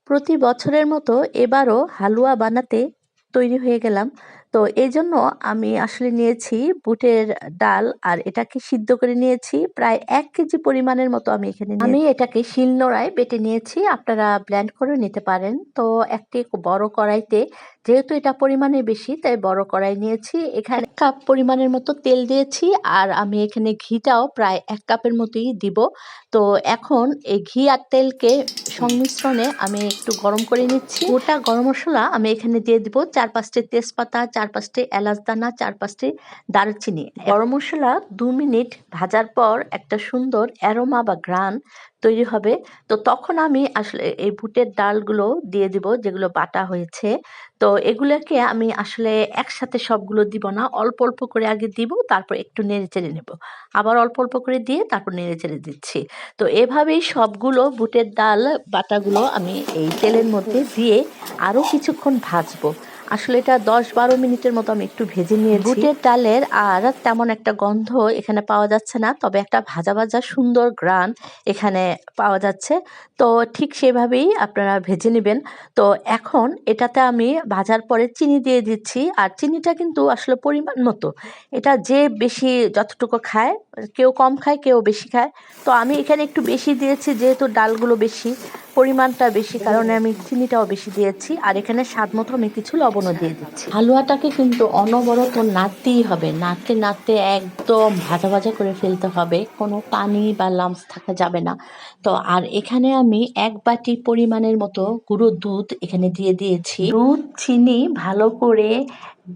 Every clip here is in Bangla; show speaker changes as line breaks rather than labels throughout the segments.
প্রতি বছরের মতো এবারও হালুয়া বানাতে তৈরি হয়ে গেলাম। তো এজন্য আমি আসলে নিয়েছি বুটের ডাল আর এটাকে সিদ্ধ করে নিয়েছি প্রায় ১ কেজি পরিমাণের মতো আমি এখানে আমি এটাকে শিলনোড়ায় বেটে নিয়েছি। আপনারা ব্লেন্ড করে নিতে পারেন। তো একটি বড় কড়াইতে যেহেতু এটা পরিমাণে বেশি তাই বড় কড়াই নিয়েছি। এখানে ১ কাপ পরিমাণের মতো তেল দিয়েছি আর আমি এখানে ঘিটাও প্রায় ১ কাপের মতোই দিব। তো এখন এই ঘি আর তেলকে সংমিশ্রণে আমি একটু গরম করে নিচ্ছি। গোটা গরম মসলা আমি এখানে দিয়ে দিব ৪-৫টি তেজপাতা, ৪-৫টি এলাচ দানা, ৪-৫টি দারুচিনি। গরম মসলা ২ মিনিট ভাজার পর একটা সুন্দর অ্যারোমা বা ঘ্রাণ তৈরি হবে। তো তখন আমি আসলে এই বুটের ডালগুলো দিয়ে দিব যেগুলো বাটা হয়েছে। তো এগুলোকে আমি আসলে একসাথে সবগুলো দিব না। অল্প, অল্প করে আগে দিব, তারপর একটু নেড়েচেড়ে নেব। আবার অল্প, অল্প করে দিয়ে তারপর নেড়েচেড়ে দিচ্ছি। তো এভাবেই সবগুলো বুটের ডাল বাটাগুলো আমি এই তেলের মধ্যে দিয়ে আরও কিছুক্ষণ ভাজবো। আসলে এটা ১০-১২ মিনিটের মতো আমি একটু ভেজে নিয়েছি। বুটের ডালের আর তেমন একটা গন্ধ এখানে পাওয়া যাচ্ছে না। তবে একটা ভাজা, ভাজা সুন্দর ঘ্রাণ এখানে পাওয়া যাচ্ছে। তো ঠিক সেভাবেই আপনারা ভেজে নিবেন। তো এখন এটাতে আমি ভাজার পরে চিনি দিয়ে দিচ্ছি। আর চিনিটা কিন্তু আসলে পরিমাণ মতো। এটা যে বেশি যতটুকু খায়, কেউ কম খায়, কেউ বেশি খায়। তো আমি এখানে একটু বেশি দিয়েছি যেহেতু ডালগুলো বেশি, পরিমাণটা বেশি কারণে আমি চিনিটাও বেশি দিয়েছি। আর এখানে স্বাদমতো আমি কিছু লবণও দিয়ে দিচ্ছি। হালুয়াটাকে কিন্তু অনবরত নাড়তেই হবে। নাড়তে, নাড়তে একদম ভাজা, ভাজা করে ফেলতে হবে। কোনো পানি বা লাম্পস থাকা যাবে না। তো আর এখানে আমি ১ বাটি পরিমাণের মতো গুঁড়ো দুধ এখানে দিয়ে দিয়েছি। দুধ, চিনি ভালো করে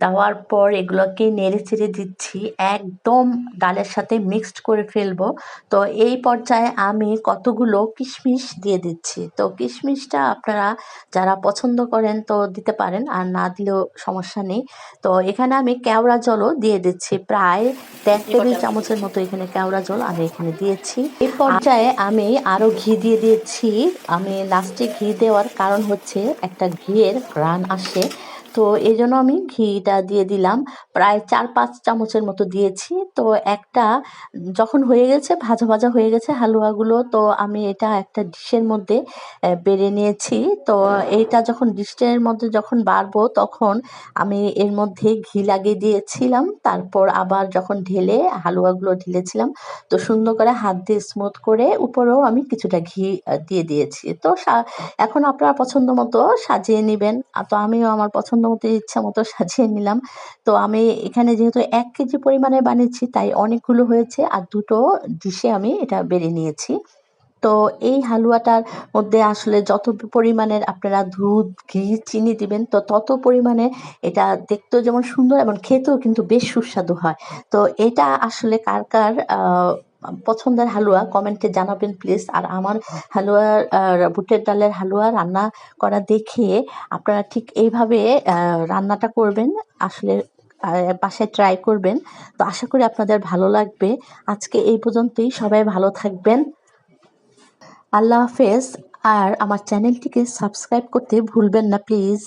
দেওয়ার পর এগুলোকে নেড়েচেড়ে দিচ্ছি। একদম ডালের সাথে মিক্সড করে ফেলবো। তো এই পর্যায়ে আমি কতগুলো কিশমিশ দিয়ে দিচ্ছি। তো কিশমিশটা আপনারা যারা পছন্দ করেন তো দিতে পারেন, আর না দিলেও সমস্যা নেই। তো এখানে আমি কেওড়া জলও দিয়ে দিচ্ছি। প্রায় ১.৫ টেবিল চামচের মতো এখানে কেওড়া জল আমি এখানে দিয়েছি। এই পর্যায়ে আমি আরও ঘি দিয়ে দিয়েছি। আমি লাস্টে ঘি দেওয়ার কারণ হচ্ছে একটা ঘিয়ের ঘ্রাণ আসে। তো এজন্য আমি ঘিটা দিয়ে দিলাম। প্রায় ৪-৫ চামচের মতো দিয়েছি। তো একটা যখন হয়ে গেছে, ভাজা, ভাজা হয়ে গেছে হালুয়াগুলো, তো আমি এটা একটা ডিশের মধ্যে বেড়ে নিয়েছি। তো এইটা যখন ডিশের মধ্যে যখন বাড়বো তখন আমি এর মধ্যে ঘি লাগিয়ে দিয়েছিলাম। তারপর আবার যখন ঢেলে হালুয়াগুলো ঢেলেছিলাম, তো সুন্দর করে হাত দিয়ে স্মুথ করে উপরেও আমি কিছুটা ঘি দিয়ে দিয়েছি। তো এখন আপনারা পছন্দ মতো সাজিয়ে নিবেন। তো আমিও আমার পছন্দ মতো ইচ্ছা মতো সাজিয়ে নিলাম। তো আমি এখানে যেহেতু ১ কেজি পরিমাণে বানিয়েছি তাই অনেকগুলো হয়েছে আর ২ টো ডিশে আমি এটা বেড়ে নিয়েছি। তো এই হালুয়াটার মধ্যে আসলে যত পরিমাণের আপনারা দুধ, ঘি, চিনি দিবেন তো তত পরিমাণে এটা দেখতেও যেমন সুন্দর এবং খেতেও কিন্তু বেশ সুস্বাদু হয়। তো এটা আসলে কার, কার পছন্দের হালুয়া কমেন্টে জানাবেন প্লিজ। আর আমার হালুয়ার বুটের ডালের হালুয়া রান্না করা দেখে আপনারা ঠিক এইভাবে রান্নাটা করবেন। আসলে বাসায় ট্রাই করবেন। তো আশা করি আপনাদের ভালো লাগবে। আজকে এই পর্যন্তই। সবাই ভালো থাকবেন। আল্লাহ হাফেজ। আর আমার চ্যানেলটিকে সাবস্ক্রাইব করতে ভুলবেন না প্লিজ।